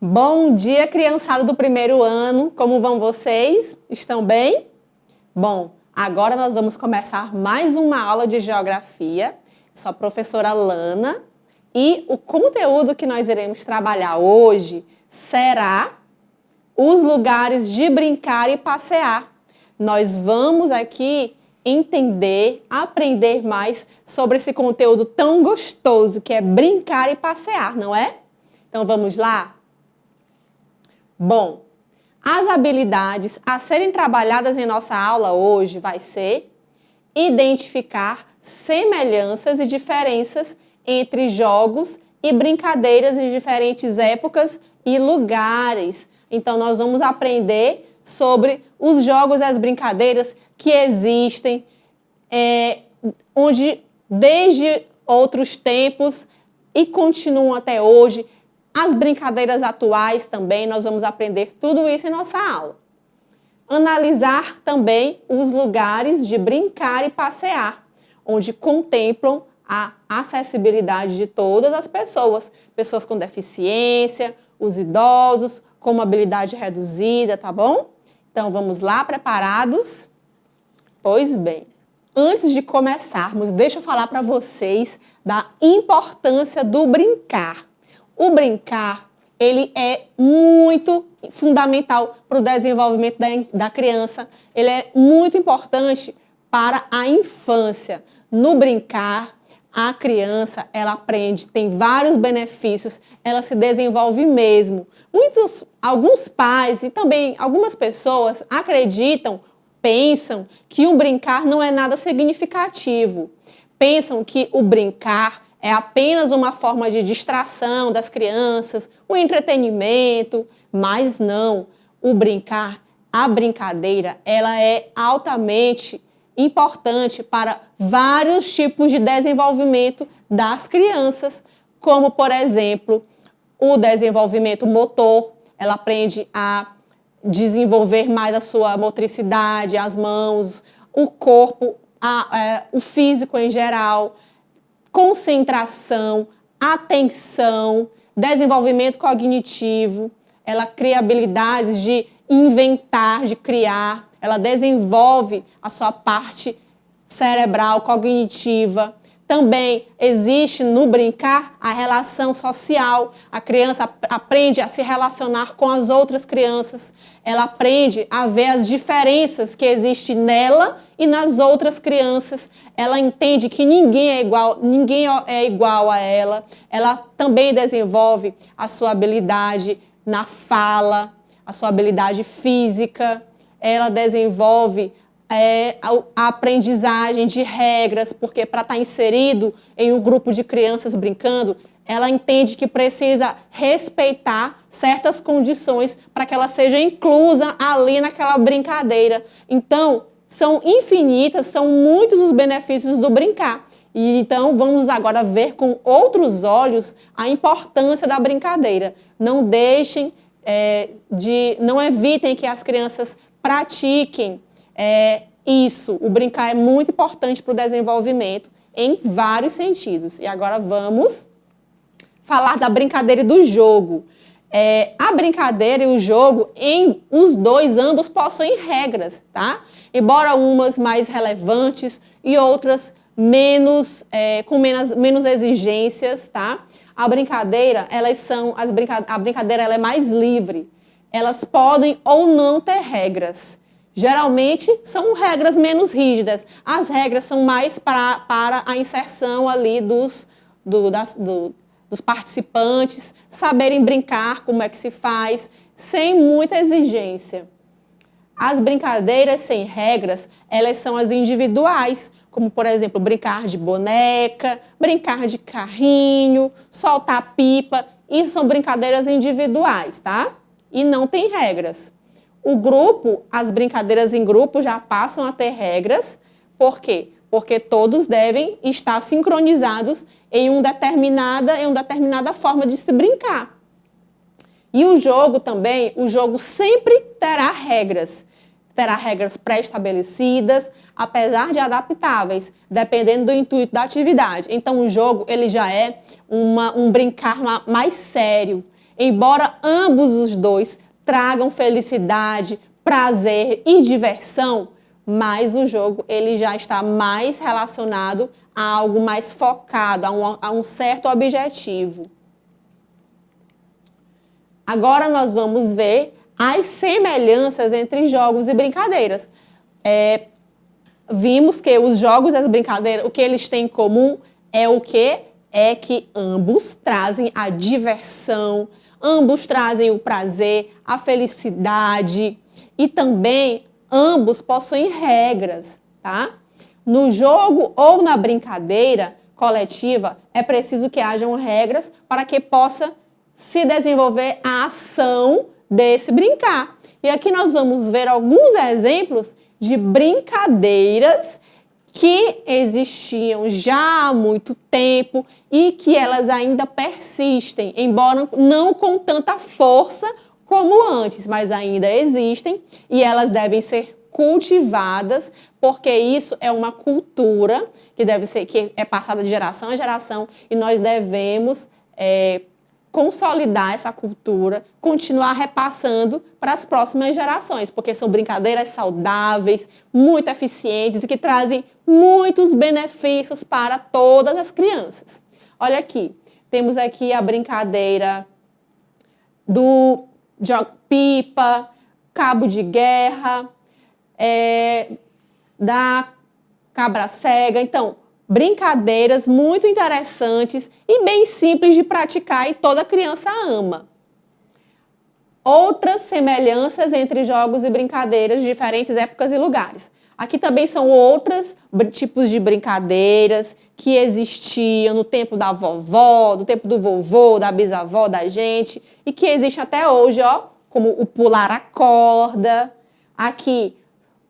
Bom dia, criançada do primeiro ano. Como vão vocês? Estão bem? Bom, agora nós vamos começar mais uma aula de geografia. Sou a professora Lana e o conteúdo que nós iremos trabalhar hoje será os lugares de brincar e passear. Nós vamos aqui entender, aprender mais sobre esse conteúdo tão gostoso que é brincar e passear, não é? Então vamos lá? Bom, as habilidades a serem trabalhadas em nossa aula hoje vai ser identificar semelhanças e diferenças entre jogos e brincadeiras de diferentes épocas e lugares. Então, nós vamos aprender sobre os jogos e as brincadeiras que existem, onde desde outros tempos e continuam até hoje. As brincadeiras atuais também, nós vamos aprender tudo isso em nossa aula. Analisar também os lugares de brincar e passear, onde contemplam a acessibilidade de todas as pessoas, pessoas com deficiência, os idosos, com mobilidade reduzida, tá bom? Então, vamos lá, preparados? Pois bem, antes de começarmos, deixa eu falar para vocês da importância do brincar. O brincar, ele é muito fundamental para o desenvolvimento da criança. Ele é muito importante para a infância. No brincar, a criança, ela aprende, tem vários benefícios, ela se desenvolve mesmo. Alguns pais e também algumas pessoas acreditam, pensam que o brincar não é nada significativo. Pensam que o brincar é apenas uma forma de distração das crianças, o entretenimento, mas não. O brincar, a brincadeira, ela é altamente importante para vários tipos de desenvolvimento das crianças, como, por exemplo, o desenvolvimento motor. Ela aprende a desenvolver mais a sua motricidade, as mãos, o corpo, o físico em geral, concentração, atenção, desenvolvimento cognitivo. Ela cria habilidades de inventar, de criar. Ela desenvolve a sua parte cerebral, cognitiva. Também existe no brincar a relação social. A criança aprende a se relacionar com as outras crianças. Ela aprende a ver as diferenças que existem nela e nas outras crianças. Ela entende que ninguém é igual a ela. Ela também desenvolve a sua habilidade na fala, a sua habilidade física. Ela desenvolve a aprendizagem de regras, porque para estar inserido em um grupo de crianças brincando, ela entende que precisa respeitar certas condições para que ela seja inclusa ali naquela brincadeira. Então, são infinitas, são muitos os benefícios do brincar. E então, vamos agora ver com outros olhos a importância da brincadeira. Não deixem não evitem que as crianças pratiquem isso. O brincar é muito importante para o desenvolvimento em vários sentidos. E agora vamos falar da brincadeira e do jogo. A brincadeira e o jogo, ambos possuem regras, tá? Embora umas mais relevantes e outras com menos exigências, tá? A brincadeira, a brincadeira ela é mais livre. Elas podem ou não ter regras. Geralmente, são regras menos rígidas. As regras são mais para a inserção ali dos participantes, saberem brincar, como é que se faz, sem muita exigência. As brincadeiras sem regras, elas são as individuais, como, por exemplo, brincar de boneca, brincar de carrinho, soltar pipa. Isso são brincadeiras individuais, tá? E não tem regras. As brincadeiras em grupo já passam a ter regras. Por quê? Porque todos devem estar sincronizados em uma determinada forma de se brincar. E o jogo também, o jogo sempre terá regras. Terá regras pré-estabelecidas, apesar de adaptáveis, dependendo do intuito da atividade. Então, o jogo ele já é um brincar mais sério. embora ambos os dois tragam felicidade, prazer e diversão, mas o jogo ele já está mais relacionado a algo mais focado, a um certo objetivo. Agora nós vamos ver as semelhanças entre jogos e brincadeiras. Vimos que os jogos e as brincadeiras, o que eles têm em comum é o quê? É que ambos trazem a diversão, ambos trazem o prazer, a felicidade e também ambos possuem regras, tá? No jogo ou na brincadeira coletiva, é preciso que hajam regras para que possa se desenvolver a ação desse brincar. E aqui nós vamos ver alguns exemplos de brincadeiras que existiam já há muito tempo e que elas ainda persistem, embora não com tanta força como antes, mas ainda existem e elas devem ser cultivadas, porque isso é uma cultura que é passada de geração a geração e nós devemos consolidar essa cultura, continuar repassando para as próximas gerações, porque são brincadeiras saudáveis, muito eficientes e que trazem muitos benefícios para todas as crianças. Olha aqui, temos aqui a brincadeira do pipa, cabo de guerra, da cabra cega. Então, brincadeiras muito interessantes e bem simples de praticar e toda criança ama. Outras semelhanças entre jogos e brincadeiras de diferentes épocas e lugares. Aqui também são outros tipos de brincadeiras que existiam no tempo da vovó, do tempo do vovô, da bisavó, da gente e que existe até hoje, ó, como o pular a corda, aqui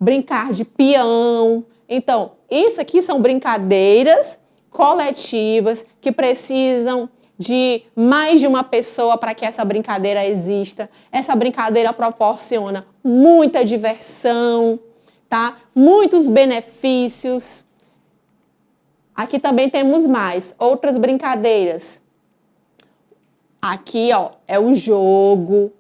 brincar de peão. Então, isso aqui são brincadeiras coletivas que precisam de mais de uma pessoa para que essa brincadeira exista. Essa brincadeira proporciona muita diversão, tá? Muitos benefícios. Aqui também temos mais outras brincadeiras. Aqui, ó, é o jogo.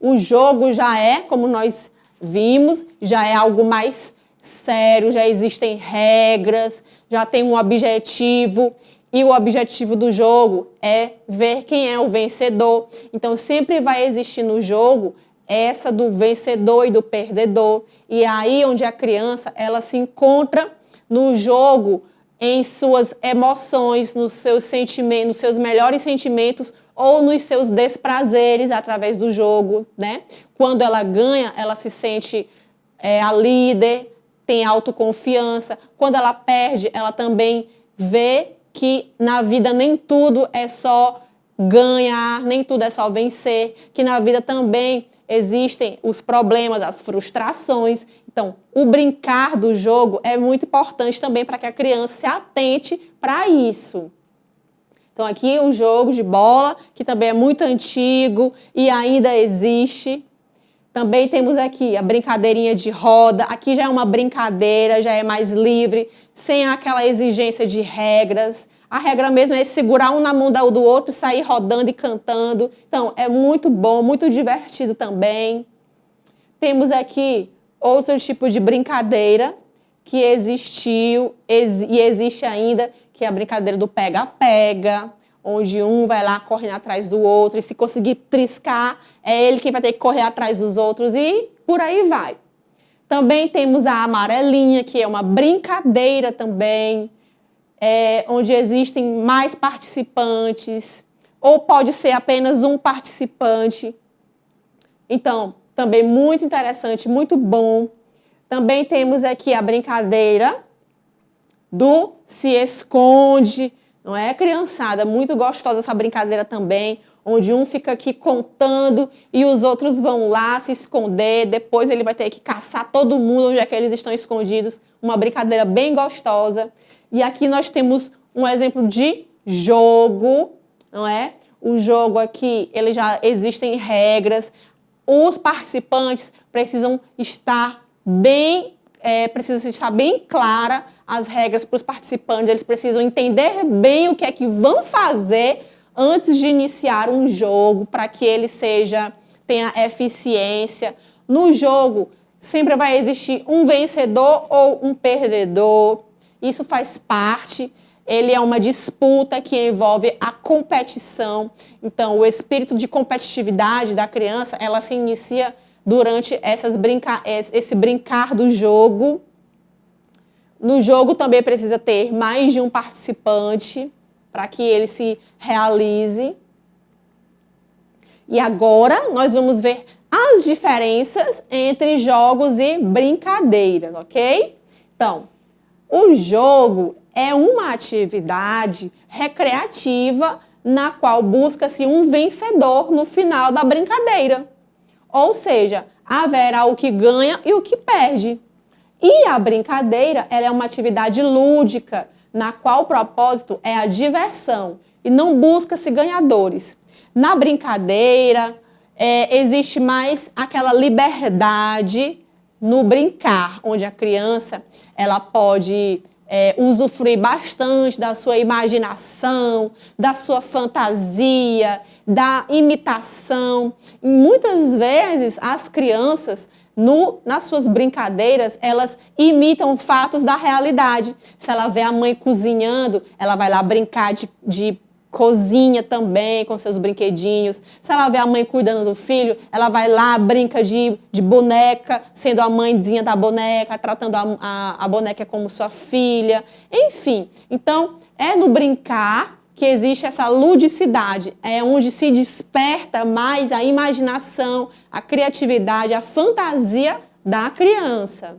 O jogo já é, como nós vimos, já é algo mais sério, já existem regras, já tem um objetivo e o objetivo do jogo é ver quem é o vencedor. Então, sempre vai existir no jogo essa do vencedor e do perdedor. E aí onde a criança, ela se encontra no jogo em suas emoções, nos seus sentimentos, nos seus melhores sentimentos ou nos seus desprazeres através do jogo, né? Quando ela ganha, ela se sente a líder, tem autoconfiança. Quando ela perde, ela também vê que na vida nem tudo é só ganhar, nem tudo é só vencer, que na vida também existem os problemas, as frustrações. Então, o brincar do jogo é muito importante também para que a criança se atente para isso. Então, aqui o jogo de bola, que também é muito antigo e ainda existe. Também temos aqui a brincadeirinha de roda. Aqui já é uma brincadeira, já é mais livre, sem aquela exigência de regras. A regra mesmo é segurar um na mão do outro e sair rodando e cantando. Então, é muito bom, muito divertido também. Temos aqui outro tipo de brincadeira que existiu e existe ainda, que é a brincadeira do pega-pega, onde um vai lá correndo atrás do outro e se conseguir triscar, é ele quem vai ter que correr atrás dos outros e por aí vai. Também temos a amarelinha, que é uma brincadeira também, onde existem mais participantes, ou pode ser apenas um participante. Então, também muito interessante, muito bom. Também temos aqui a brincadeira do se esconde, não é, criançada? Muito gostosa essa brincadeira também, onde um fica aqui contando e os outros vão lá se esconder, depois ele vai ter que caçar todo mundo onde é que eles estão escondidos. Uma brincadeira bem gostosa. E aqui nós temos um exemplo de jogo, não é? O jogo aqui, ele já existem regras. Os participantes precisam estar bem clara as regras para os participantes, eles precisam entender bem o que é que vão fazer antes de iniciar um jogo, para que ele tenha eficiência. No jogo, sempre vai existir um vencedor ou um perdedor. Isso faz parte. Ele é uma disputa que envolve a competição. Então, o espírito de competitividade da criança, ela se inicia durante esse brincar do jogo. No jogo também precisa ter mais de um participante para que ele se realize. E agora nós vamos ver as diferenças entre jogos e brincadeiras, ok? Então, o jogo é uma atividade recreativa na qual busca-se um vencedor no final da brincadeira. Ou seja, haverá o que ganha e o que perde. E a brincadeira, ela é uma atividade lúdica, na qual o propósito é a diversão e não busca-se ganhadores. Na brincadeira, existe mais aquela liberdade no brincar, onde a criança ela pode usufruir bastante da sua imaginação, da sua fantasia, da imitação. E muitas vezes as crianças, nas suas brincadeiras, elas imitam fatos da realidade. Se ela vê a mãe cozinhando, ela vai lá brincar de cozinha também com seus brinquedinhos. Se ela vê a mãe cuidando do filho, ela vai lá, brinca de boneca, sendo a mãezinha da boneca, tratando a boneca como sua filha. Enfim, então é no brincar que existe essa ludicidade, é onde se desperta mais a imaginação, a criatividade, a fantasia da criança.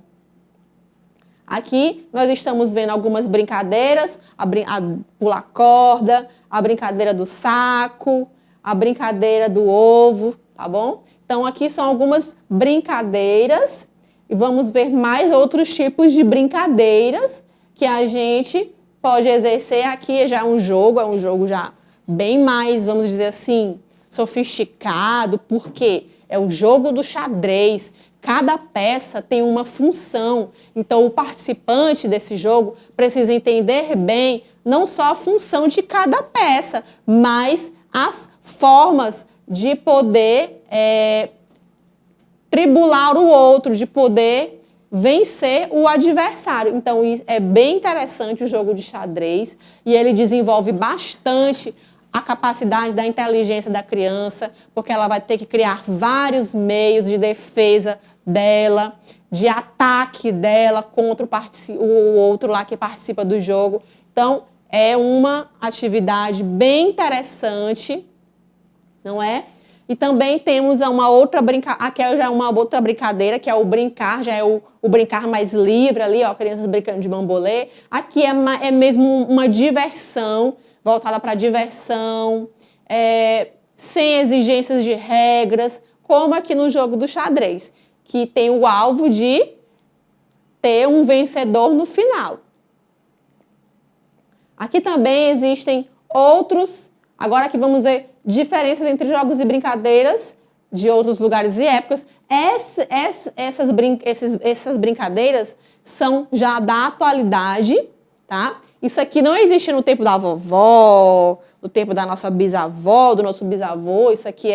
Aqui nós estamos vendo algumas brincadeiras, a pular corda, a brincadeira do saco, a brincadeira do ovo, tá bom? Então aqui são algumas brincadeiras e vamos ver mais outros tipos de brincadeiras que a gente pode exercer. Aqui já é um jogo já bem mais, vamos dizer assim, sofisticado, porque é o jogo do xadrez. Cada peça tem uma função, então o participante desse jogo precisa entender bem não só a função de cada peça, mas as formas de poder tribular o outro, de poder vencer o adversário. Então, isso é bem interessante o jogo de xadrez e ele desenvolve bastante a capacidade da inteligência da criança, porque ela vai ter que criar vários meios de defesa dela, de ataque dela contra o outro lá que participa do jogo. Então, é uma atividade bem interessante, não é? E também temos uma outra brincadeira, aqui já é uma outra brincadeira, que é o brincar, já é o brincar mais livre ali, ó, crianças brincando de bambolê. Aqui é mesmo uma diversão, voltada para diversão, sem exigências de regras, como aqui no jogo do xadrez, que tem o alvo de ter um vencedor no final. Aqui também existem outros, agora que vamos ver diferenças entre jogos e brincadeiras de outros lugares e épocas. Essas brincadeiras são já da atualidade, tá? Isso aqui não existe no tempo da vovó, no tempo da nossa bisavó, do nosso bisavô. Isso aqui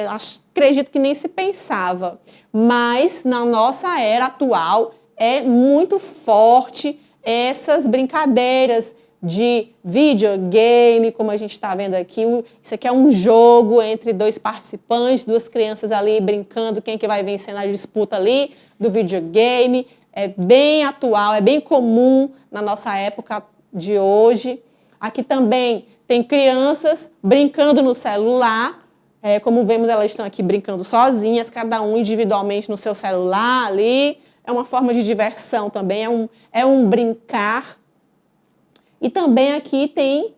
acredito que nem se pensava. Mas na nossa era atual é muito forte essas brincadeiras de videogame, como a gente está vendo aqui. Isso aqui é um jogo entre dois participantes, duas crianças ali brincando, quem que vai vencer na disputa ali do videogame. É bem atual, é bem comum na nossa época de hoje. Aqui também tem crianças brincando no celular. Como vemos, elas estão aqui brincando sozinhas, cada um individualmente no seu celular ali. É uma forma de diversão também, é um brincar. E também aqui tem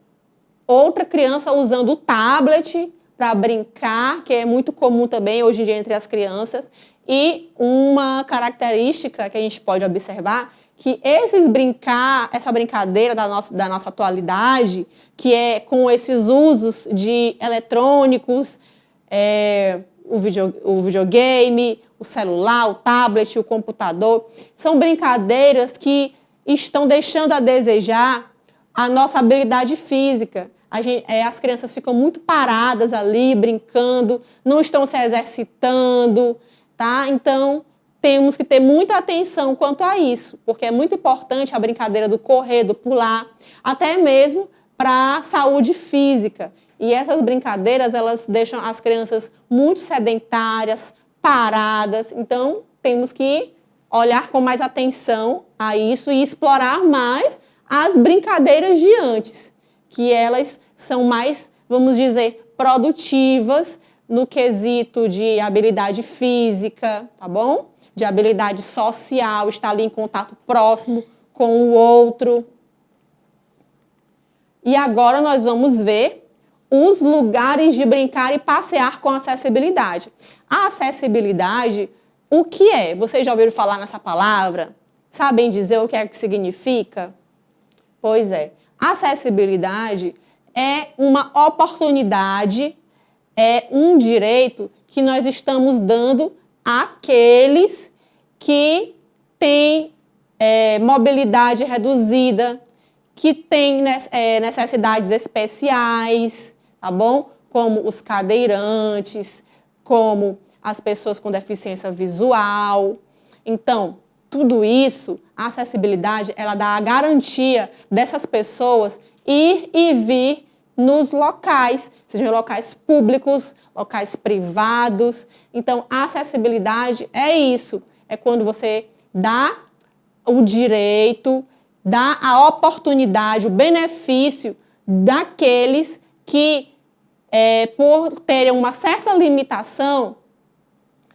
outra criança usando o tablet para brincar, que é muito comum também hoje em dia entre as crianças. E uma característica que a gente pode observar, que essa brincadeira da nossa atualidade, que é com esses usos de eletrônicos, o videogame, o celular, o tablet, o computador, são brincadeiras que estão deixando a desejar a nossa habilidade física, as crianças ficam muito paradas ali, brincando, não estão se exercitando, tá? Então, temos que ter muita atenção quanto a isso, porque é muito importante a brincadeira do correr, do pular, até mesmo para a saúde física. E essas brincadeiras, elas deixam as crianças muito sedentárias, paradas. Então, temos que olhar com mais atenção a isso e explorar mais as brincadeiras de antes, que elas são mais, vamos dizer, produtivas no quesito de habilidade física, tá bom? De habilidade social, estar ali em contato próximo com o outro. E agora nós vamos ver os lugares de brincar e passear com acessibilidade. A acessibilidade, o que é? Vocês já ouviram falar nessa palavra? Sabem dizer o que é que significa? Pois é. Acessibilidade é uma oportunidade, é um direito que nós estamos dando àqueles que têm mobilidade reduzida, que têm necessidades especiais, tá bom? Como os cadeirantes, como as pessoas com deficiência visual. Então, tudo isso, a acessibilidade, ela dá a garantia dessas pessoas ir e vir nos locais, sejam locais públicos, locais privados. Então, a acessibilidade é isso, é quando você dá o direito, dá a oportunidade, o benefício daqueles que, por terem uma certa limitação,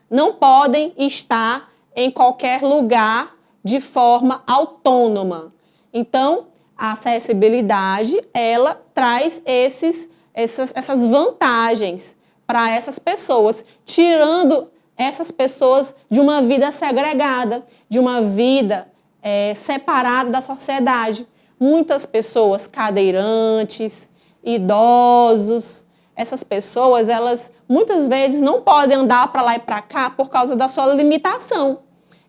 não podem estar em qualquer lugar de forma autônoma. Então, a acessibilidade, ela traz essas vantagens para essas pessoas, tirando essas pessoas de uma vida segregada, de uma vida separada da sociedade. Muitas pessoas cadeirantes, idosos, essas pessoas, elas muitas vezes não podem andar para lá e para cá por causa da sua limitação.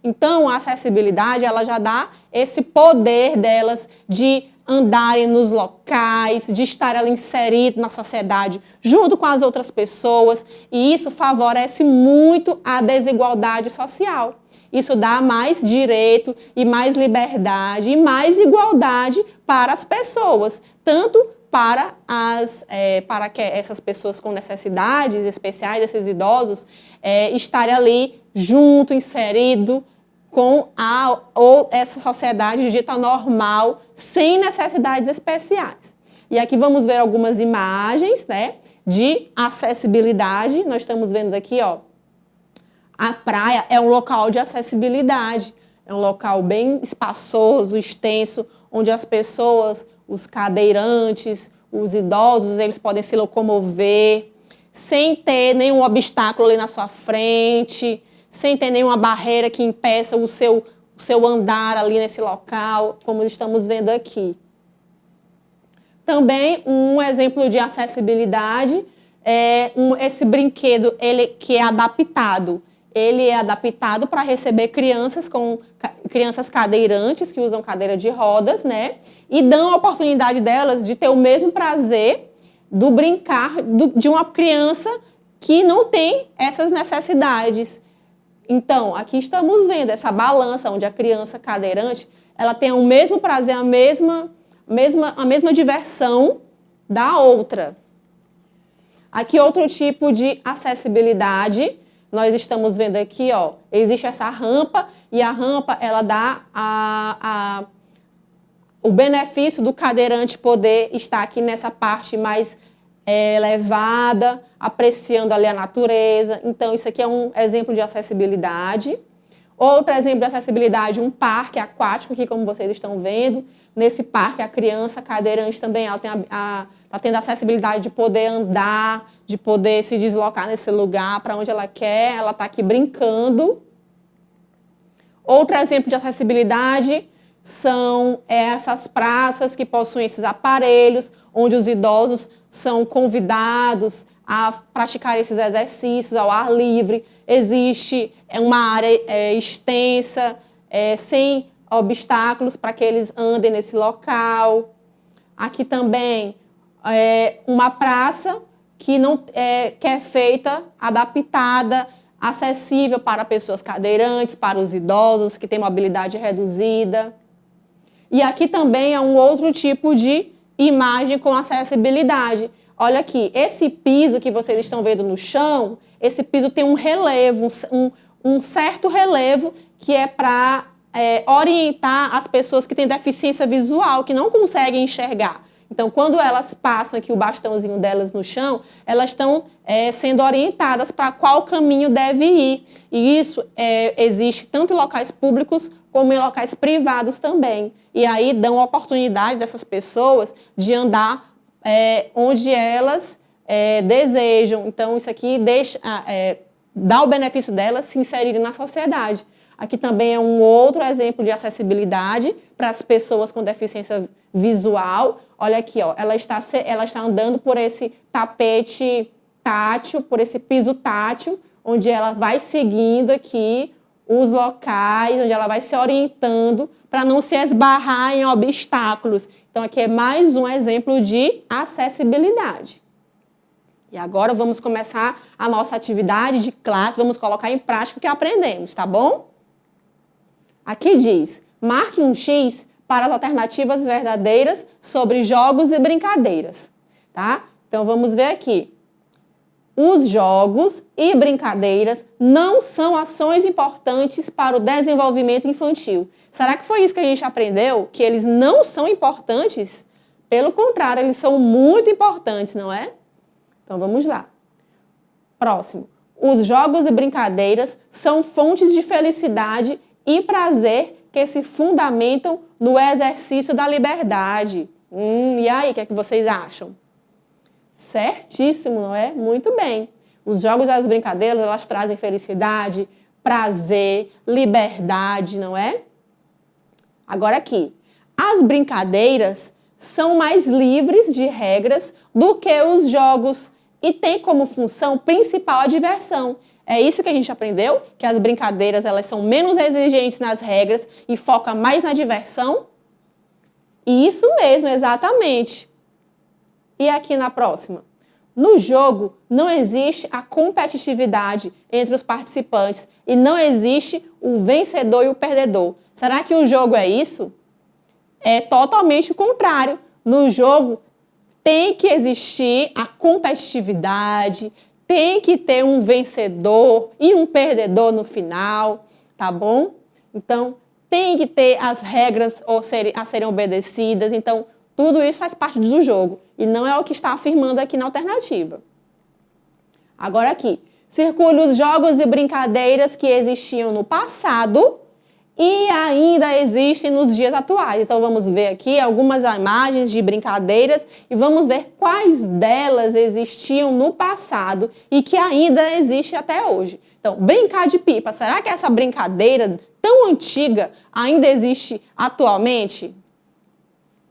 Então, a acessibilidade, ela já dá esse poder delas de andarem nos locais, de estar ali inserido na sociedade, junto com as outras pessoas, e isso favorece muito a desigualdade social. Isso dá mais direito e mais liberdade e mais igualdade para as pessoas, tanto para que essas pessoas com necessidades especiais, esses idosos, estarem ali junto, inserido com essa sociedade dita normal, sem necessidades especiais. E aqui vamos ver algumas imagens, né, de acessibilidade. Nós estamos vendo aqui, ó, a praia é um local de acessibilidade, é um local bem espaçoso, extenso, onde as pessoas, os cadeirantes, os idosos, eles podem se locomover sem ter nenhum obstáculo ali na sua frente, sem ter nenhuma barreira que impeça o seu andar ali nesse local, como estamos vendo aqui. Também um exemplo de acessibilidade é esse brinquedo que é adaptado. Ele é adaptado para receber crianças cadeirantes que usam cadeira de rodas, né? E dão a oportunidade delas de ter o mesmo prazer do brincar de uma criança que não tem essas necessidades. Então, aqui estamos vendo essa balança onde a criança cadeirante, ela tem o mesmo prazer, a mesma diversão da outra. Aqui outro tipo de acessibilidade, nós estamos vendo aqui, ó, existe essa rampa e a rampa ela dá o benefício do cadeirante poder estar aqui nessa parte mais elevada, apreciando ali a natureza. Então, isso aqui é um exemplo de acessibilidade. Outro exemplo de acessibilidade, um parque aquático, aqui como vocês estão vendo. Nesse parque, a criança cadeirante também está tendo a acessibilidade de poder andar, de poder se deslocar nesse lugar para onde ela quer. Ela está aqui brincando. Outro exemplo de acessibilidade são essas praças que possuem esses aparelhos, onde os idosos são convidados a praticar esses exercícios ao ar livre. Existe uma área extensa, sem obstáculos para que eles andem nesse local. Aqui também uma praça que, não, que é feita, adaptada, acessível para pessoas cadeirantes, para os idosos que têm mobilidade reduzida. E aqui também é um outro tipo de imagem com acessibilidade. Olha aqui, esse piso que vocês estão vendo no chão, esse piso tem um relevo, um certo relevo que é para orientar as pessoas que têm deficiência visual, que não conseguem enxergar. Então, quando elas passam aqui o bastãozinho delas no chão, elas estão sendo orientadas para qual caminho deve ir. E isso existe tanto em locais públicos como em locais privados também. E aí dão oportunidade dessas pessoas de andar onde elas desejam. Então, isso aqui dá o benefício delas se inserirem na sociedade. Aqui também é um outro exemplo de acessibilidade para as pessoas com deficiência visual. Olha aqui, ó, ela está andando por esse tapete tátil, por esse piso tátil, onde ela vai seguindo aqui os locais, onde ela vai se orientando para não se esbarrar em obstáculos. Então, aqui é mais um exemplo de acessibilidade. E agora vamos começar a nossa atividade de classe, vamos colocar em prática o que aprendemos, tá bom? Aqui diz, marque um X para as alternativas verdadeiras sobre jogos e brincadeiras, tá? Então, vamos ver aqui. Os jogos e brincadeiras não são ações importantes para o desenvolvimento infantil. Será que foi isso que a gente aprendeu? Que eles não são importantes? Pelo contrário, eles são muito importantes, não é? Então, vamos lá. Próximo. Os jogos e brincadeiras são fontes de felicidade e prazer que se fundamentam no exercício da liberdade. E aí, o que é que vocês acham? Certíssimo, não é? Muito bem. Os jogos e as brincadeiras, elas trazem felicidade, prazer, liberdade, não é? Agora aqui. As brincadeiras são mais livres de regras do que os jogos e têm como função principal a diversão. É isso que a gente aprendeu? Que as brincadeiras elas são menos exigentes nas regras e focam mais na diversão? Isso mesmo, exatamente. E aqui na próxima? No jogo, não existe a competitividade entre os participantes e não existe o vencedor e o perdedor. Será que o jogo é isso? É totalmente o contrário. No jogo, tem que existir a competitividade, tem que ter um vencedor e um perdedor no final, tá bom? Então, tem que ter as regras a serem obedecidas. Então, tudo isso faz parte do jogo e não é o que está afirmando aqui na alternativa. Agora aqui, circule os jogos e brincadeiras que existiam no passado e ainda existem nos dias atuais. Então, vamos ver aqui algumas imagens de brincadeiras e vamos ver quais delas existiam no passado e que ainda existe até hoje. Então, brincar de pipa. Será que essa brincadeira tão antiga ainda existe atualmente?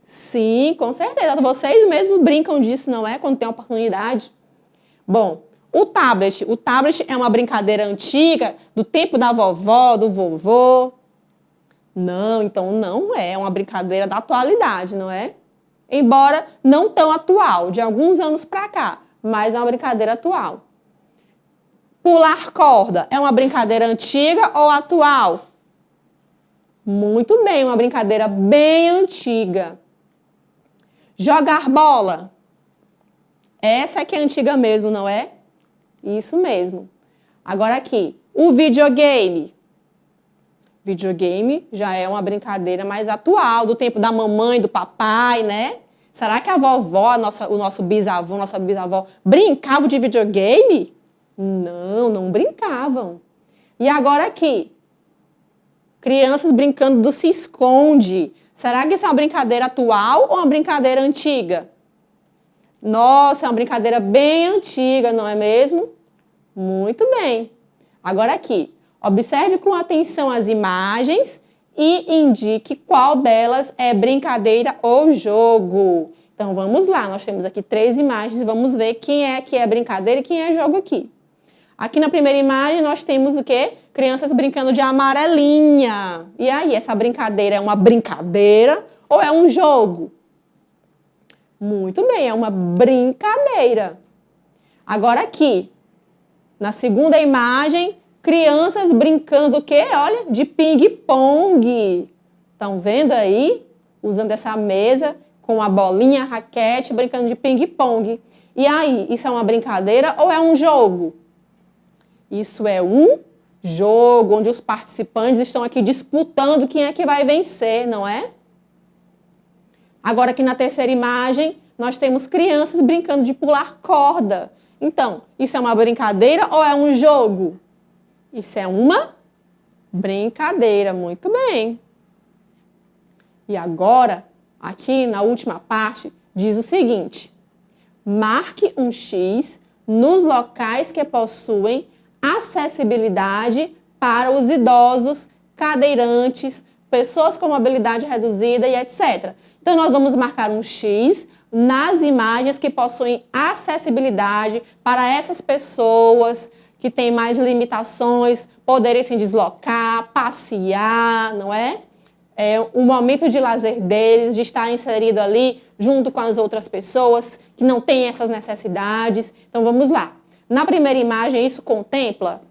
Sim, com certeza. Vocês mesmos brincam disso, não é? Quando tem oportunidade. Bom, o tablet. O tablet é uma brincadeira antiga do tempo da vovó, do vovô. Não, então não é uma brincadeira da atualidade, não é? Embora não tão atual, de alguns anos para cá, mas é uma brincadeira atual. Pular corda é uma brincadeira antiga ou atual? Muito bem, uma brincadeira bem antiga. Jogar bola. Essa é que é antiga mesmo, não é? Isso mesmo. Agora aqui, o videogame. Videogame já é uma brincadeira mais atual, do tempo da mamãe, do papai, né? Será que a vovó, o nosso bisavô, nossa bisavó, brincavam de videogame? Não, não brincavam. E agora aqui, crianças brincando do se esconde. Será que isso é uma brincadeira atual ou uma brincadeira antiga? Nossa, é uma brincadeira bem antiga, não é mesmo? Muito bem. Agora aqui, observe com atenção as imagens e indique qual delas é brincadeira ou jogo. Então, vamos lá. Nós temos aqui 3 imagens e vamos ver quem é que é brincadeira e quem é jogo aqui. Aqui na primeira imagem, nós temos o quê? Crianças brincando de amarelinha. E aí, essa brincadeira é uma brincadeira ou é um jogo? Muito bem, é uma brincadeira. Agora aqui, na segunda imagem, crianças brincando o quê? Olha, de ping-pong. Estão vendo aí? Usando essa mesa com a bolinha, a raquete, brincando de ping-pong. E aí, isso é uma brincadeira ou é um jogo? Isso é um jogo onde os participantes estão aqui disputando quem é que vai vencer, não é? Agora aqui na terceira imagem, nós temos crianças brincando de pular corda. Então, isso é uma brincadeira ou é um jogo? Isso é uma brincadeira, muito bem. E agora, aqui na última parte, diz o seguinte: marque um X nos locais que possuem acessibilidade para os idosos, cadeirantes, pessoas com mobilidade reduzida e etc. Então, nós vamos marcar um X nas imagens que possuem acessibilidade para essas pessoas que têm mais limitações, poderem se deslocar, passear, não é? É o momento de lazer deles, de estar inserido ali junto com as outras pessoas que não têm essas necessidades. Então, vamos lá. Na primeira imagem, isso contempla?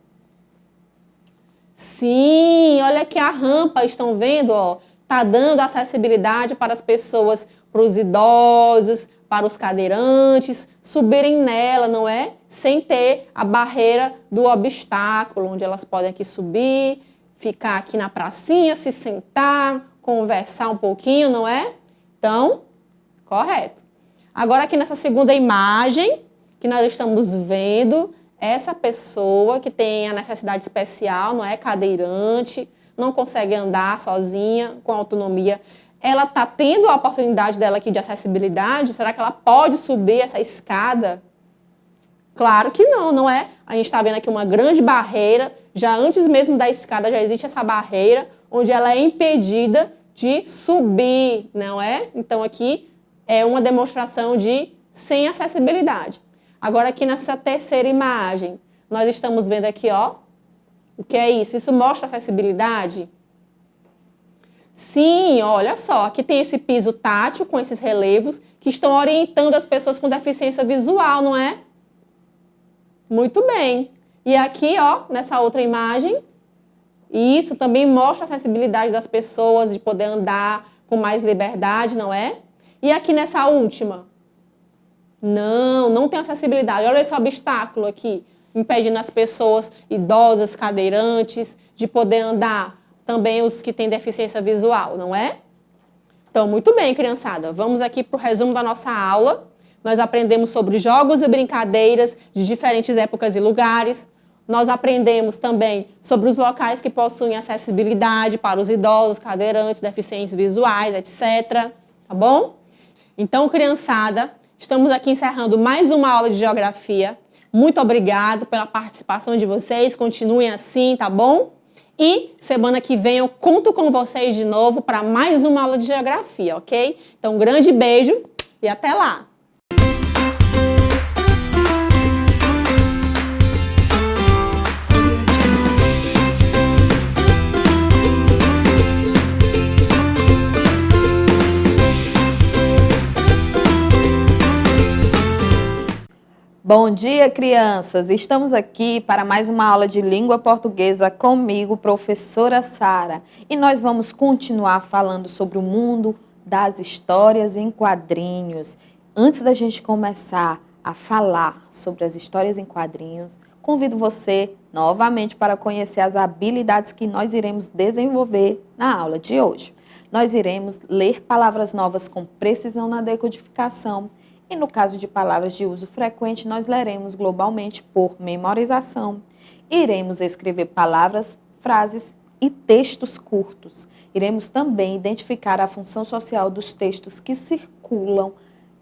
Sim, olha aqui a rampa, estão vendo? Ó, tá dando acessibilidade para as pessoas, para os idosos, para os cadeirantes, subirem nela, não é? Sem ter a barreira do obstáculo, onde elas podem aqui subir, ficar aqui na pracinha, se sentar, conversar um pouquinho, não é? Então, correto. Agora aqui nessa segunda imagem, que nós estamos vendo essa pessoa que tem a necessidade especial, não é? Cadeirante, não consegue andar sozinha, com autonomia. Ela está tendo a oportunidade dela aqui de acessibilidade? Será que ela pode subir essa escada? Claro que não, não é? A gente está vendo aqui uma grande barreira, já antes mesmo da escada já existe essa barreira, onde ela é impedida de subir, não é? Então aqui é uma demonstração de sem acessibilidade. Agora aqui nessa terceira imagem, nós estamos vendo aqui, ó, o que é isso? Isso mostra acessibilidade? Sim, olha só, aqui tem esse piso tátil com esses relevos que estão orientando as pessoas com deficiência visual, não é? Muito bem. E aqui, ó, nessa outra imagem, isso também mostra a acessibilidade das pessoas de poder andar com mais liberdade, não é? E aqui nessa última? Não tem acessibilidade. Olha esse obstáculo aqui, impedindo as pessoas idosas, cadeirantes, de poder andar. Também os que têm deficiência visual, não é? Então, muito bem, criançada. Vamos aqui para o resumo da nossa aula. Nós aprendemos sobre jogos e brincadeiras de diferentes épocas e lugares. Nós aprendemos também sobre os locais que possuem acessibilidade para os idosos, cadeirantes, deficientes visuais, etc. Tá bom? Então, criançada, estamos aqui encerrando mais uma aula de geografia. Muito obrigado pela participação de vocês. Continuem assim, tá bom? E semana que vem eu conto com vocês de novo para mais uma aula de geografia, ok? Então, um grande beijo e até lá! Bom dia, crianças! Estamos aqui para mais uma aula de língua portuguesa comigo, professora Sara. E nós vamos continuar falando sobre o mundo das histórias em quadrinhos. Antes da gente começar a falar sobre as histórias em quadrinhos, convido você novamente para conhecer as habilidades que nós iremos desenvolver na aula de hoje. Nós iremos ler palavras novas com precisão na decodificação. E no caso de palavras de uso frequente, nós leremos globalmente por memorização. Iremos escrever palavras, frases e textos curtos. Iremos também identificar a função social dos textos que circulam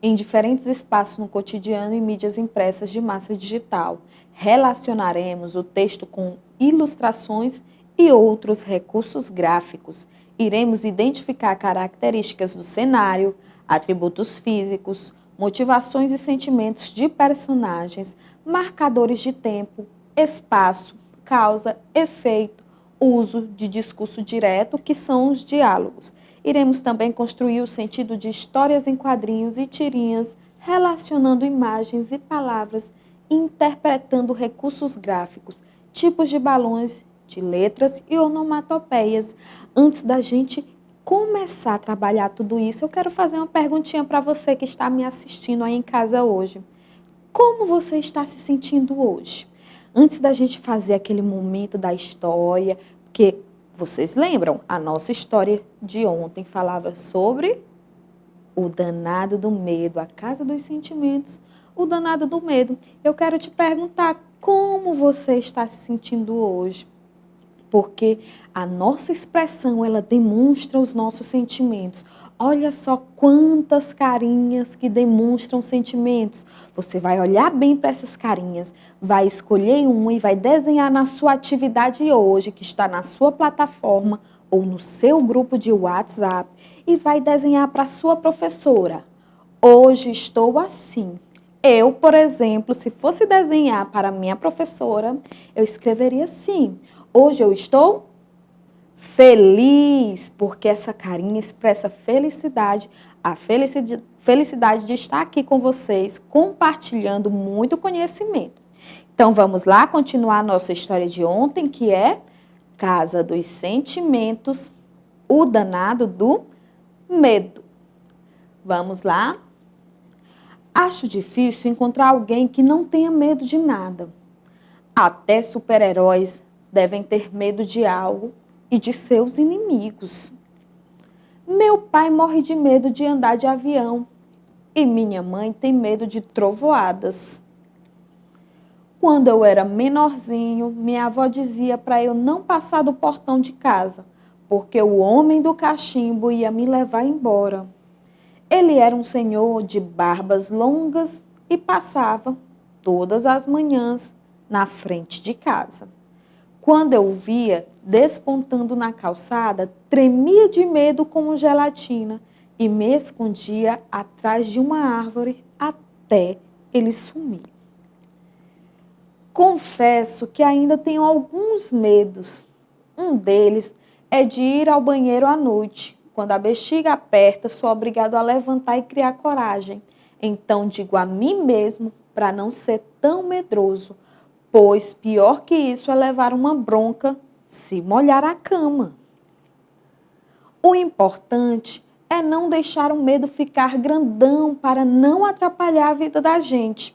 em diferentes espaços no cotidiano e mídias impressas de massa digital. Relacionaremos o texto com ilustrações e outros recursos gráficos. Iremos identificar características do cenário, atributos físicos, motivações e sentimentos de personagens, marcadores de tempo, espaço, causa, efeito, uso de discurso direto, que são os diálogos. Iremos também construir o sentido de histórias em quadrinhos e tirinhas, relacionando imagens e palavras, interpretando recursos gráficos, tipos de balões, de letras e onomatopeias. Antes da gente começar a trabalhar tudo isso, eu quero fazer uma perguntinha para você que está me assistindo aí em casa hoje. Como você está se sentindo hoje? Antes da gente fazer aquele momento da história, porque vocês lembram, a nossa história de ontem falava sobre o danado do medo, a casa dos sentimentos, o danado do medo. Eu quero te perguntar como você está se sentindo hoje, porque a nossa expressão, ela demonstra os nossos sentimentos. Olha só quantas carinhas que demonstram sentimentos. Você vai olhar bem para essas carinhas, vai escolher uma e vai desenhar na sua atividade hoje, que está na sua plataforma ou no seu grupo de WhatsApp, e vai desenhar para a sua professora. Hoje estou assim. Eu, por exemplo, se fosse desenhar para minha professora, eu escreveria assim: hoje eu estou feliz, porque essa carinha expressa felicidade, a felicidade de estar aqui com vocês, compartilhando muito conhecimento. Então vamos lá continuar a nossa história de ontem, que é Casa dos Sentimentos, o danado do medo. Vamos lá? Acho difícil encontrar alguém que não tenha medo de nada. Até super-heróis devem ter medo de algo e de seus inimigos. Meu pai morre de medo de andar de avião e minha mãe tem medo de trovoadas. Quando eu era menorzinho, minha avó dizia para eu não passar do portão de casa, porque o homem do cachimbo ia me levar embora. Ele era um senhor de barbas longas e passava todas as manhãs na frente de casa. Quando eu o via despontando na calçada, tremia de medo como gelatina e me escondia atrás de uma árvore até ele sumir. Confesso que ainda tenho alguns medos. Um deles é de ir ao banheiro à noite. Quando a bexiga aperta, sou obrigado a levantar e criar coragem. Então digo a mim mesmo para não ser tão medroso, pois pior que isso é levar uma bronca se molhar a cama. O importante é não deixar o medo ficar grandão para não atrapalhar a vida da gente.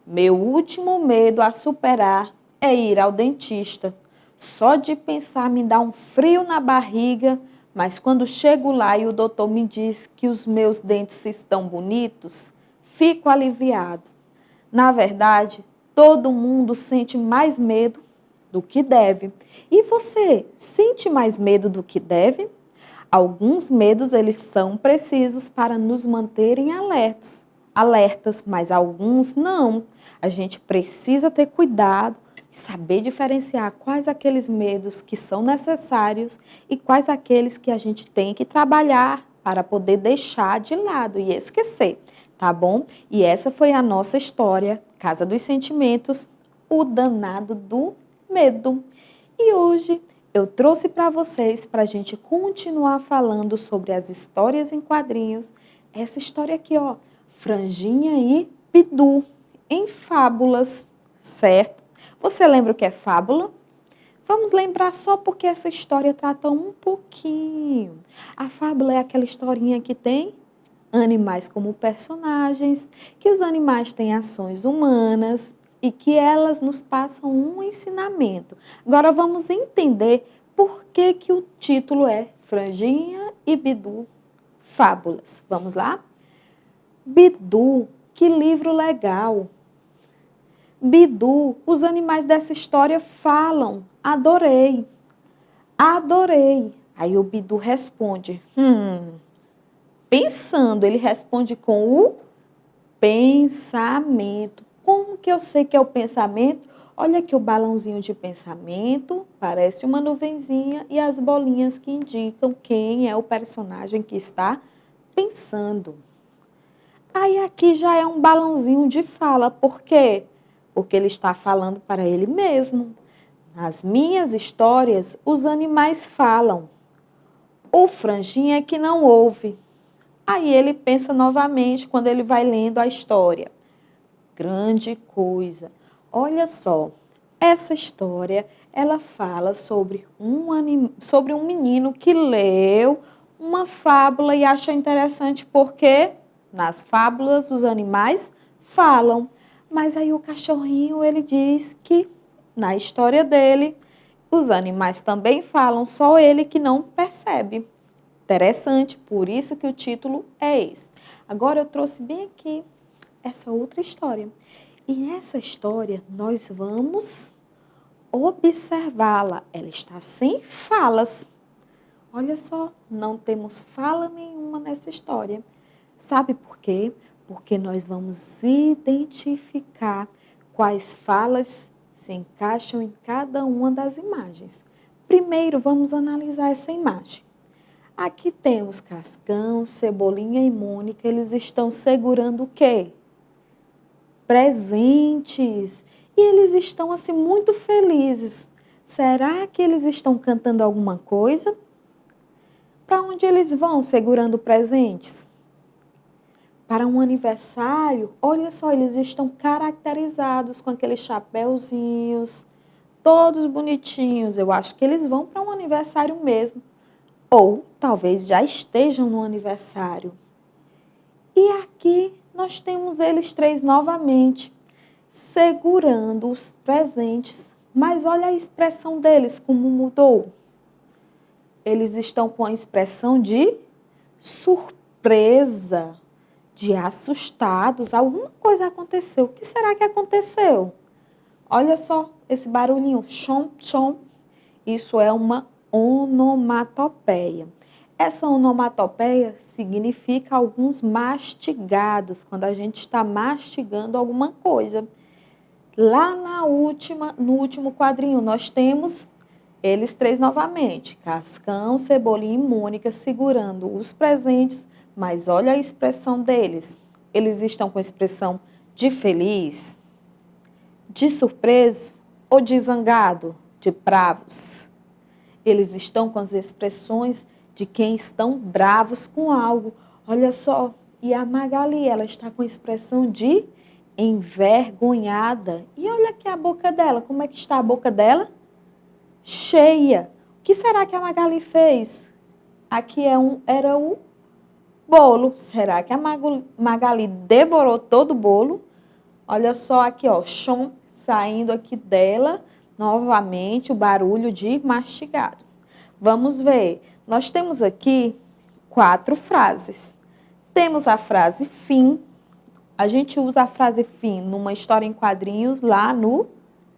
Meu último medo a superar é ir ao dentista. Só de pensar me dá um frio na barriga, mas quando chego lá e o doutor me diz que os meus dentes estão bonitos, fico aliviado. Na verdade, todo mundo sente mais medo do que deve. E você sente mais medo do que deve? Alguns medos, eles são precisos para nos manterem alertas, mas alguns não. A gente precisa ter cuidado e saber diferenciar quais aqueles medos que são necessários e quais aqueles que a gente tem que trabalhar para poder deixar de lado e esquecer, tá bom? E essa foi a nossa história, Casa dos Sentimentos, o danado do medo. E hoje eu trouxe para vocês, para a gente continuar falando sobre as histórias em quadrinhos, essa história aqui, ó, Franjinha e Bidu, em fábulas, certo? Você lembra o que é fábula? Vamos lembrar só porque essa história trata um pouquinho. A fábula é aquela historinha que tem animais como personagens, que os animais têm ações humanas e que elas nos passam um ensinamento. Agora vamos entender por que o título é Franjinha e Bidu, Fábulas. Vamos lá? Bidu, que livro legal! Bidu, os animais dessa história falam. Adorei. Adorei. Aí o Bidu responde. Pensando, ele responde com o pensamento. Como que eu sei que é o pensamento? Olha aqui o balãozinho de pensamento, parece uma nuvenzinha e as bolinhas que indicam quem é o personagem que está pensando. Aí aqui já é um balãozinho de fala. Por quê? Porque ele está falando para ele mesmo. Nas minhas histórias, os animais falam. O franjinha é que não ouve. Aí ele pensa novamente quando ele vai lendo a história. Grande coisa. Olha só, essa história, ela fala sobre sobre um menino que leu uma fábula e achou interessante porque nas fábulas os animais falam. Mas aí o cachorrinho, ele diz que na história dele, os animais também falam, só ele que não percebe. Interessante, por isso que o título é esse. Agora eu trouxe bem aqui essa outra história. E nessa história nós vamos observá-la. Ela está sem falas. Olha só, não temos fala nenhuma nessa história. Sabe por quê? Porque nós vamos identificar quais falas se encaixam em cada uma das imagens. Primeiro, vamos analisar essa imagem. Aqui temos Cascão, Cebolinha e Mônica. Eles estão segurando o quê? Presentes. E eles estão assim muito felizes. Será que eles estão cantando alguma coisa? Para onde eles vão segurando presentes? Para um aniversário? Olha só, eles estão caracterizados com aqueles chapéuzinhos, todos bonitinhos. Eu acho que eles vão para um aniversário mesmo. Ou talvez já estejam no aniversário. E aqui nós temos eles três novamente, segurando os presentes. Mas olha a expressão deles, como mudou. Eles estão com a expressão de surpresa, de assustados. Alguma coisa aconteceu. O que será que aconteceu? Olha só esse barulhinho, chom, chom. Isso é uma onomatopeia. Essa onomatopeia significa alguns mastigados, quando a gente está mastigando alguma coisa. Lá no último quadrinho, nós temos eles três novamente, Cascão, Cebolinha e Mônica segurando os presentes, mas olha a expressão deles. Eles estão com a expressão de feliz, de surpreso ou de zangado, de bravos. Eles estão com as expressões de quem estão bravos com algo. Olha só, e a Magali, ela está com a expressão de envergonhada. E olha aqui a boca dela, como é que está a boca dela? Cheia. O que será que a Magali fez? Aqui era o bolo. Será que a Magali devorou todo o bolo? Olha só aqui, ó, chom, saindo aqui dela, novamente o barulho de mastigado. Vamos ver. Nós temos aqui 4 frases. Temos a frase fim. A gente usa a frase fim numa história em quadrinhos lá no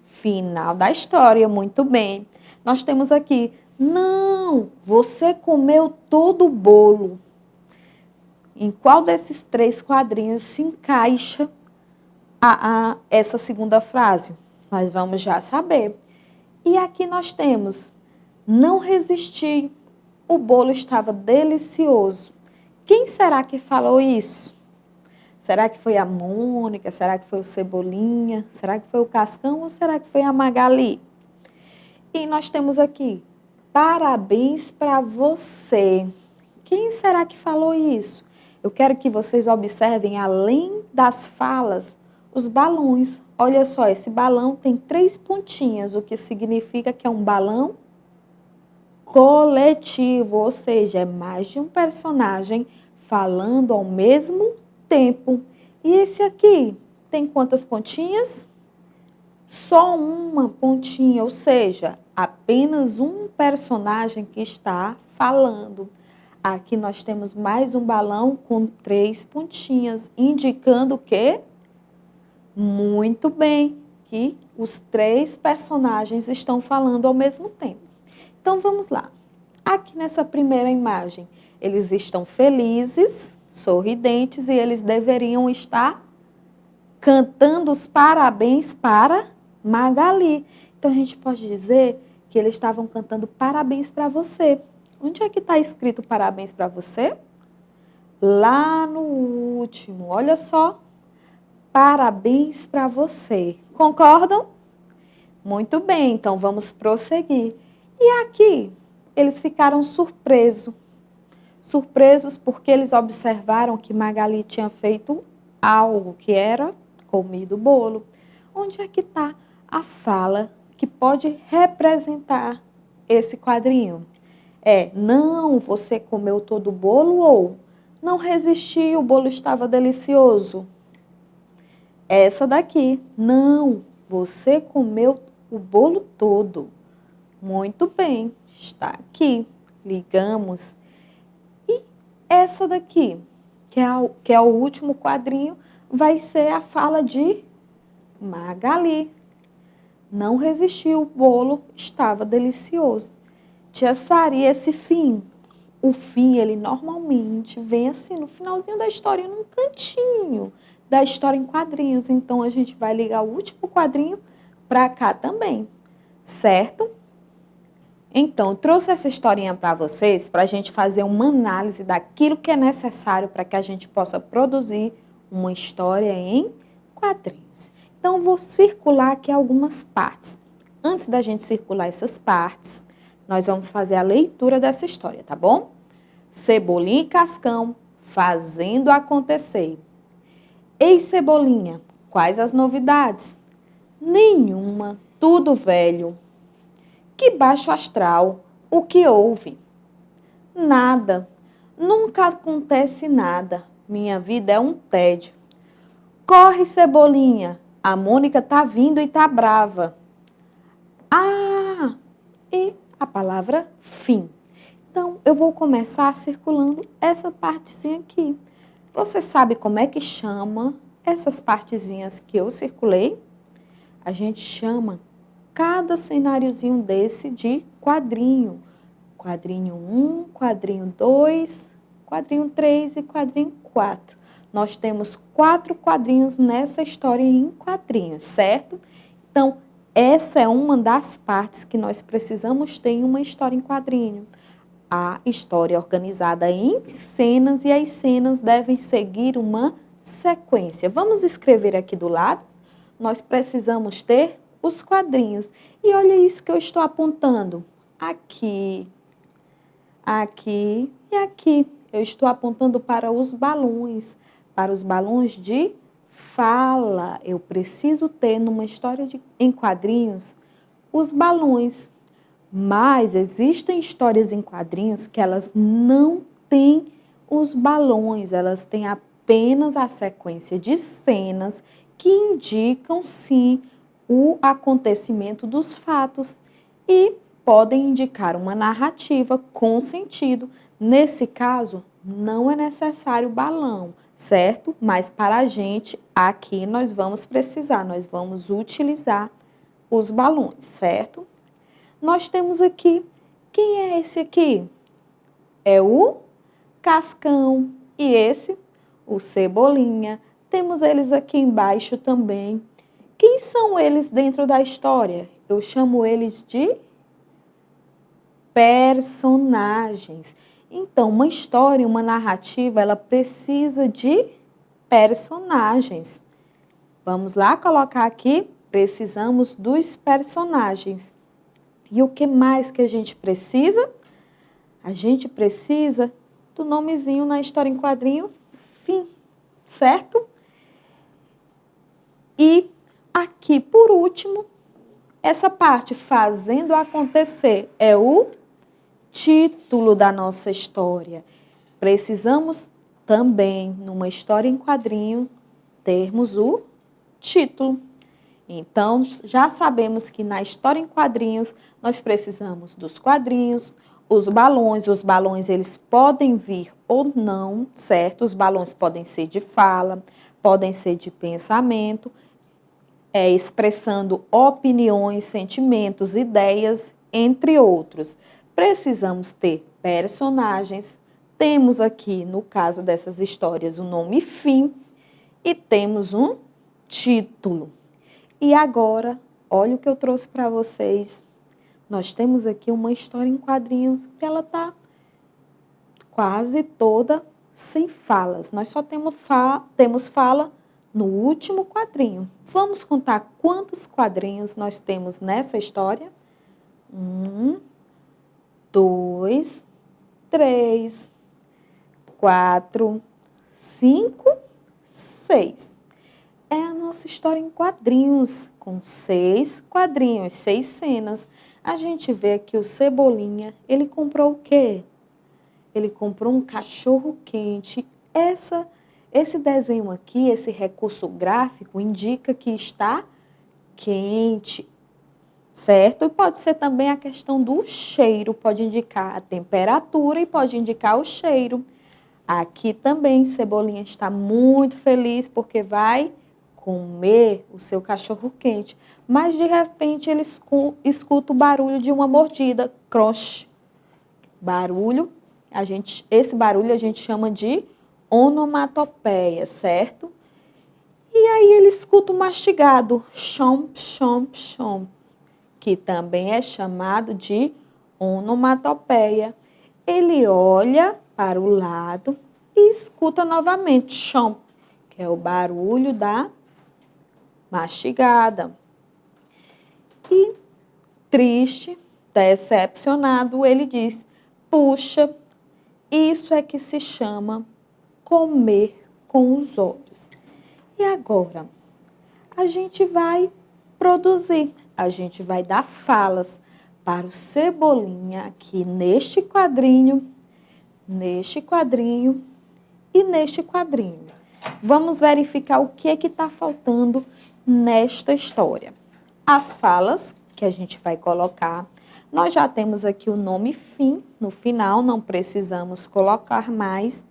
final da história. Muito bem. Nós temos aqui, não, você comeu todo o bolo. Em qual desses 3 quadrinhos se encaixa essa segunda frase? Nós vamos já saber. E aqui nós temos, não resisti, o bolo estava delicioso. Quem será que falou isso? Será que foi a Mônica? Será que foi o Cebolinha? Será que foi o Cascão? Ou será que foi a Magali? E nós temos aqui, parabéns para você. Quem será que falou isso? Eu quero que vocês observem, além das falas, os balões. Olha só, esse balão tem 3 pontinhas, o que significa que é um balão coletivo, ou seja, é mais de um personagem falando ao mesmo tempo. E esse aqui tem quantas pontinhas? Só uma pontinha, ou seja, apenas um personagem que está falando. Aqui nós temos mais um balão com 3 pontinhas, indicando o quê? Muito bem, que os 3 personagens estão falando ao mesmo tempo. Então, vamos lá. Aqui nessa primeira imagem, eles estão felizes, sorridentes, e eles deveriam estar cantando os parabéns para Magali. Então, a gente pode dizer que eles estavam cantando parabéns para você. Onde é que está escrito parabéns para você? Lá no último, olha só. Parabéns para você. Concordam? Muito bem, então vamos prosseguir. E aqui, eles ficaram surpresos. Surpresos porque eles observaram que Magali tinha feito algo, que era comido o bolo. Onde é que está a fala que pode representar esse quadrinho? Não, você comeu todo o bolo, ou não resisti, o bolo estava delicioso. Essa daqui, não, você comeu o bolo todo. Muito bem, está aqui. Ligamos. E essa daqui, que é o último quadrinho, vai ser a fala de Magali. Não resistiu, o bolo estava delicioso. Tia Sari, esse fim, o fim, ele normalmente vem assim, no finalzinho da história, num cantinho da história em quadrinhos. Então, a gente vai ligar o último quadrinho para cá também, certo? Então, trouxe essa historinha para vocês, para a gente fazer uma análise daquilo que é necessário para que a gente possa produzir uma história em quadrinhos. Então, vou circular aqui algumas partes. Antes da gente circular essas partes, nós vamos fazer a leitura dessa história, tá bom? Cebolinha e Cascão fazendo acontecer. Ei, Cebolinha, quais as novidades? Nenhuma, tudo velho. Que baixo astral, o que houve? Nada, nunca acontece nada. Minha vida é um tédio. Corre, Cebolinha, a Mônica tá vindo e tá brava. Ah, e a palavra fim. Então, eu vou começar circulando essa partezinha aqui. Você sabe como é que chama essas partezinhas que eu circulei? A gente chama cada cenáriozinho desse de quadrinho. Quadrinho 1, quadrinho 2, quadrinho 3 e quadrinho 4. Nós temos 4 quadrinhos nessa história em quadrinhos, certo? Então, essa é uma das partes que nós precisamos ter em uma história em quadrinho. A história é organizada em cenas e as cenas devem seguir uma sequência. Vamos escrever aqui do lado? Nós precisamos ter os quadrinhos. E olha isso que eu estou apontando. Aqui, aqui e aqui. Eu estou apontando para os balões de fala. Eu preciso ter numa história em quadrinhos os balões. Mas existem histórias em quadrinhos que elas não têm os balões, elas têm apenas a sequência de cenas que indicam, sim, o acontecimento dos fatos e podem indicar uma narrativa com sentido. Nesse caso, não é necessário balão, certo? Mas para a gente, aqui nós vamos precisar, nós vamos utilizar os balões, certo? Nós temos aqui, quem é esse aqui? É o Cascão e esse, o Cebolinha. Temos eles aqui embaixo também. Quem são eles dentro da história? Eu chamo eles de personagens. Então, uma história, uma narrativa, ela precisa de personagens. Vamos lá colocar aqui, precisamos dos personagens. E o que mais que a gente precisa? A gente precisa do nomezinho na história em quadrinho, fim, certo? E aqui, por último, essa parte fazendo acontecer é o título da nossa história. Precisamos também, numa história em quadrinho, termos o título. Então, já sabemos que na história em quadrinhos, nós precisamos dos quadrinhos, os balões eles podem vir ou não, certo? Os balões podem ser de fala, podem ser de pensamento, expressando opiniões, sentimentos, ideias, entre outros. Precisamos ter personagens, temos aqui, no caso dessas histórias, o nome fim e temos um título. E agora, olha o que eu trouxe para vocês. Nós temos aqui uma história em quadrinhos que ela está quase toda sem falas. Nós só temos fala no último quadrinho. Vamos contar quantos quadrinhos nós temos nessa história? 1, 2, 3, 4, 5, 6. É a nossa história em quadrinhos, com 6 quadrinhos, 6 cenas. A gente vê aqui o Cebolinha, ele comprou o quê? Ele comprou um cachorro quente. Esse desenho aqui, esse recurso gráfico, indica que está quente, certo? E pode ser também a questão do cheiro, pode indicar a temperatura e pode indicar o cheiro. Aqui também, Cebolinha está muito feliz porque vai comer o seu cachorro quente. Mas, de repente, ele escuta o barulho de uma mordida. Crunch. Barulho, esse barulho a gente chama de onomatopeia, certo? E aí ele escuta o mastigado. Chomp, chomp, chomp. Que também é chamado de onomatopeia. Ele olha para o lado e escuta novamente, chomp, que é o barulho da mastigada. E, triste, decepcionado, ele diz, puxa, isso é que se chama comer com os olhos. E agora, a gente vai produzir, a gente vai dar falas para o Cebolinha aqui neste quadrinho e neste quadrinho. Vamos verificar o que está faltando nesta história. As falas que a gente vai colocar, nós já temos aqui o nome fim no final, não precisamos colocar mais.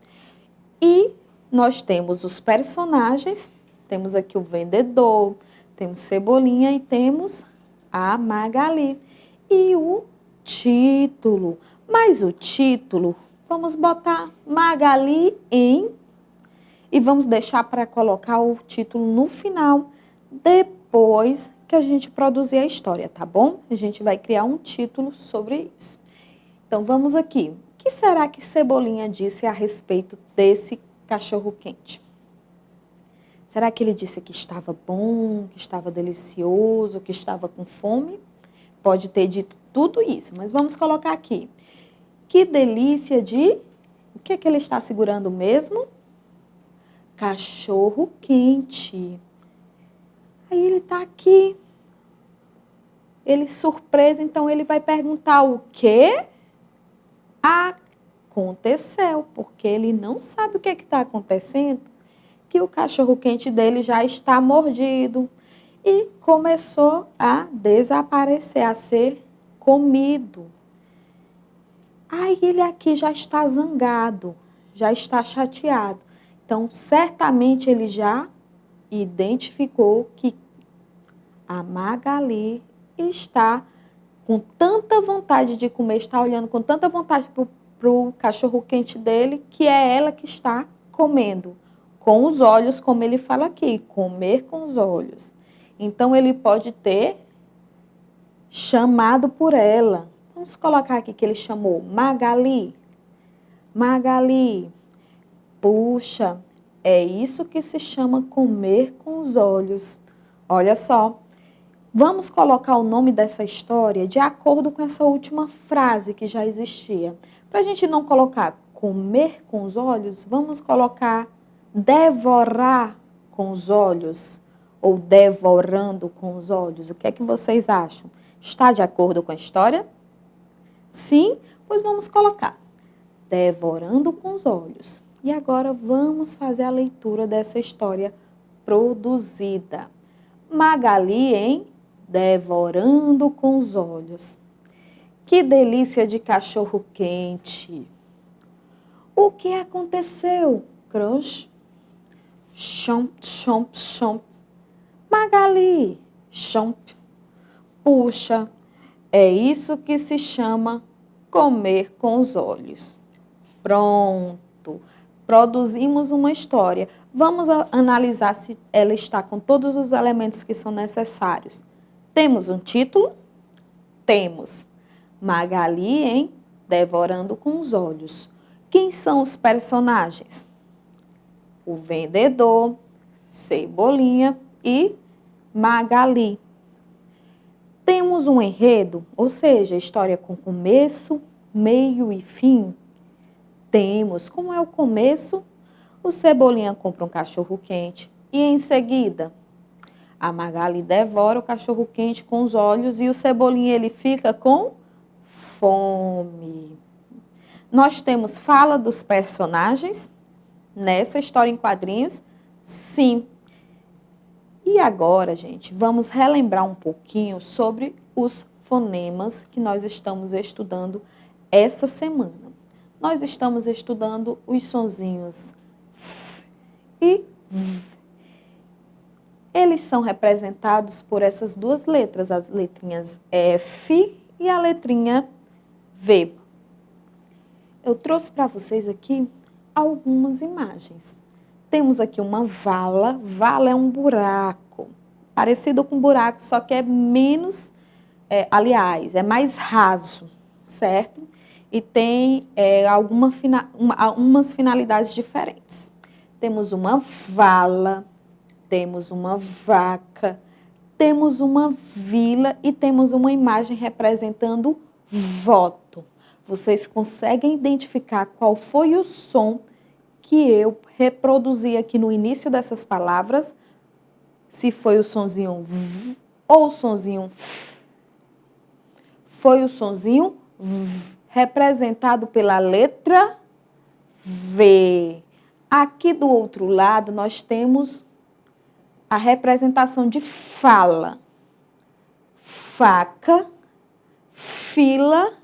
E nós temos os personagens, temos aqui o vendedor, temos Cebolinha e temos a Magali. E o título, mas o título, vamos botar Magali em... E vamos deixar para colocar o título no final, depois que a gente produzir a história, tá bom? A gente vai criar um título sobre isso. Então, vamos aqui. O que será que Cebolinha disse a respeito desse cachorro-quente? Será que ele disse que estava bom, que estava delicioso, que estava com fome? Pode ter dito tudo isso, mas vamos colocar aqui. Que delícia de... O que é que ele está segurando mesmo? Cachorro quente. Aí ele está aqui. Ele surpreso, então ele vai perguntar o quê? Aconteceu, porque ele não sabe o que está acontecendo, que o cachorro quente dele já está mordido e começou a desaparecer, a ser comido. Aí ele aqui já está zangado, já está chateado. Então, certamente ele já identificou que a Magali está com tanta vontade de comer, está olhando com tanta vontade para o cachorro quente dele, que é ela que está comendo. Com os olhos, como ele fala aqui, comer com os olhos. Então, ele pode ter chamado por ela. Vamos colocar aqui que ele chamou Magali. Magali. Puxa, é isso que se chama comer com os olhos. Olha só. Vamos colocar o nome dessa história de acordo com essa última frase que já existia. Para a gente não colocar comer com os olhos, vamos colocar devorar com os olhos ou devorando com os olhos. O que é que vocês acham? Está de acordo com a história? Sim? Pois vamos colocar devorando com os olhos. E agora vamos fazer a leitura dessa história produzida. Magali em Devorando com os Olhos. Que delícia de cachorro quente! O que aconteceu? Crunch. Chomp, chomp, chomp. Magali. Chomp. Puxa, é isso que se chama comer com os olhos. Pronto. Produzimos uma história. Vamos analisar se ela está com todos os elementos que são necessários. Temos um título? Temos. Magali em Devorando com os Olhos. Quem são os personagens? O vendedor, Cebolinha e Magali. Temos um enredo, ou seja, história com começo, meio e fim? Temos. Como é o começo? O Cebolinha compra um cachorro-quente e, em seguida, a Magali devora o cachorro-quente com os olhos e o Cebolinha ele fica com fome. Nós temos fala dos personagens nessa história em quadrinhos? Sim. E agora, gente, vamos relembrar um pouquinho sobre os fonemas que nós estamos estudando essa semana. Nós estamos estudando os sonzinhos F e V. Eles são representados por essas duas letras, as letrinhas F e a letrinha V. Eu trouxe para vocês aqui algumas imagens. Temos aqui uma vala. Vala é um buraco, parecido com buraco, só que é menos, aliás, é mais raso, certo? E tem algumas finalidades diferentes. Temos uma vala, temos uma vaca, temos uma vila e temos uma imagem representando voto. Vocês conseguem identificar qual foi o som que eu reproduzi aqui no início dessas palavras? Se foi o sonzinho V ou o sonzinho F? Foi o sonzinho V, representado pela letra V. Aqui do outro lado, nós temos a representação de fala, faca, fila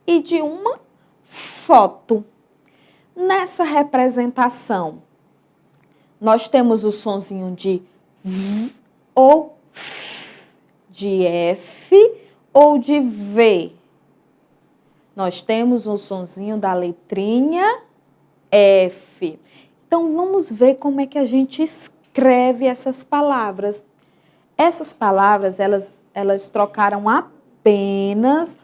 e de uma foto. Nessa representação, nós temos o sonzinho de V ou F, de F ou de V. Nós temos o sonzinho da letrinha F. Então, vamos ver como é que a gente escreve essas palavras. Essas palavras, elas trocaram apenas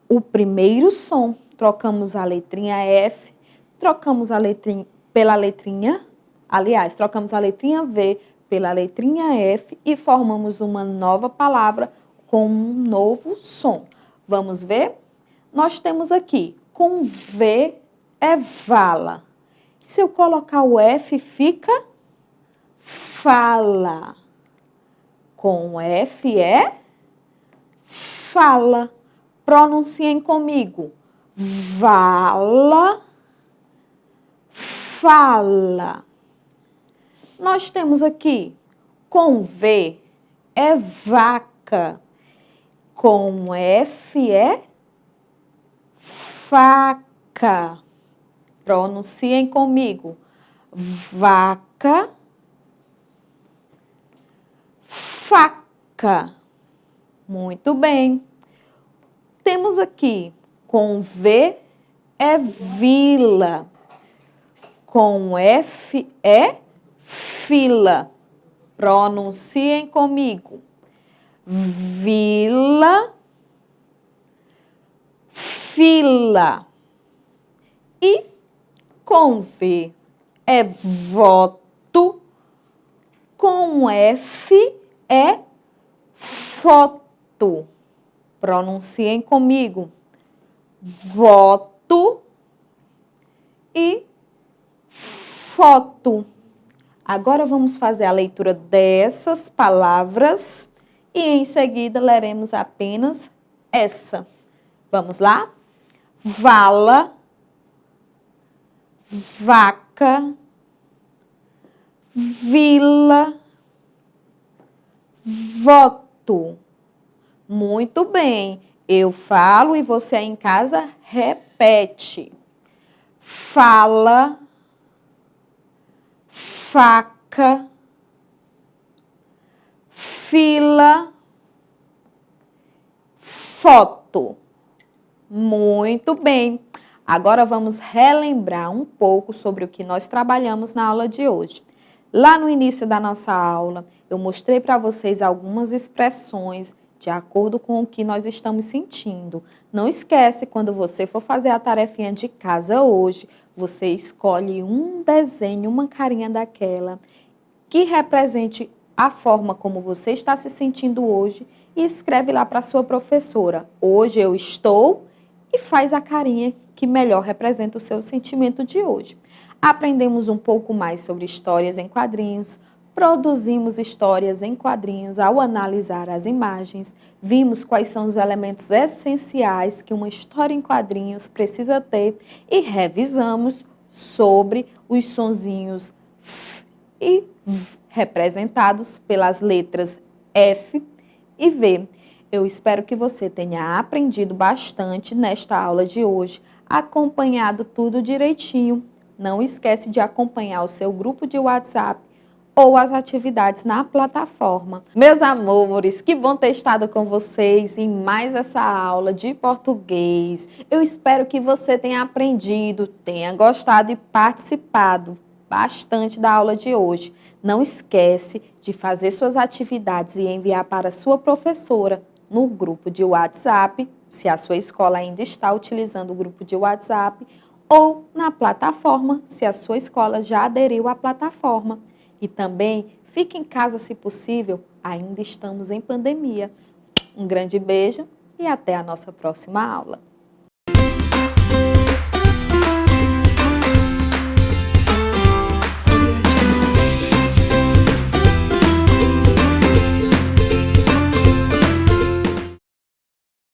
o primeiro som. Trocamos a letrinha F, trocamos a letrinha pela letrinha, aliás, trocamos a letrinha V pela letrinha F e formamos uma nova palavra com um novo som. Vamos ver? Nós temos aqui, com V é vala. Se eu colocar o F, fica fala. Com F é fala. Pronunciem comigo. Vala, fala. Nós temos aqui, com V é vaca. Com F é faca. Pronunciem comigo. Vaca, faca. Muito bem. Temos aqui, com V é vila. Com F é fila. Pronunciem comigo. Vila, fila. E com V é voto. Com F é foto. Pronunciem comigo. Voto e foto. Agora vamos fazer a leitura dessas palavras e em seguida leremos apenas essa. Vamos lá? Vala, vaca, vila, voto. Muito bem. Eu falo e você aí em casa repete. Fala, faca, fila, foto. Muito bem. Agora vamos relembrar um pouco sobre o que nós trabalhamos na aula de hoje. Lá no início da nossa aula, eu mostrei para vocês algumas expressões de acordo com o que nós estamos sentindo. Não esquece, quando você for fazer a tarefinha de casa hoje, você escolhe um desenho, uma carinha daquela, que represente a forma como você está se sentindo hoje e escreve lá para a sua professora. Hoje eu estou e faz a carinha que melhor representa o seu sentimento de hoje. Aprendemos um pouco mais sobre histórias em quadrinhos, produzimos histórias em quadrinhos ao analisar as imagens, vimos quais são os elementos essenciais que uma história em quadrinhos precisa ter e revisamos sobre os sonzinhos F e V, representados pelas letras F e V. Eu espero que você tenha aprendido bastante nesta aula de hoje, acompanhado tudo direitinho. Não esquece de acompanhar o seu grupo de WhatsApp ou as atividades na plataforma. Meus amores, que bom ter estado com vocês em mais essa aula de português. Eu espero que você tenha aprendido, tenha gostado e participado bastante da aula de hoje. Não esquece de fazer suas atividades e enviar para sua professora no grupo de WhatsApp, se a sua escola ainda está utilizando o grupo de WhatsApp, ou na plataforma, se a sua escola já aderiu à plataforma. E também fique em casa se possível, ainda estamos em pandemia. Um grande beijo e até a nossa próxima aula.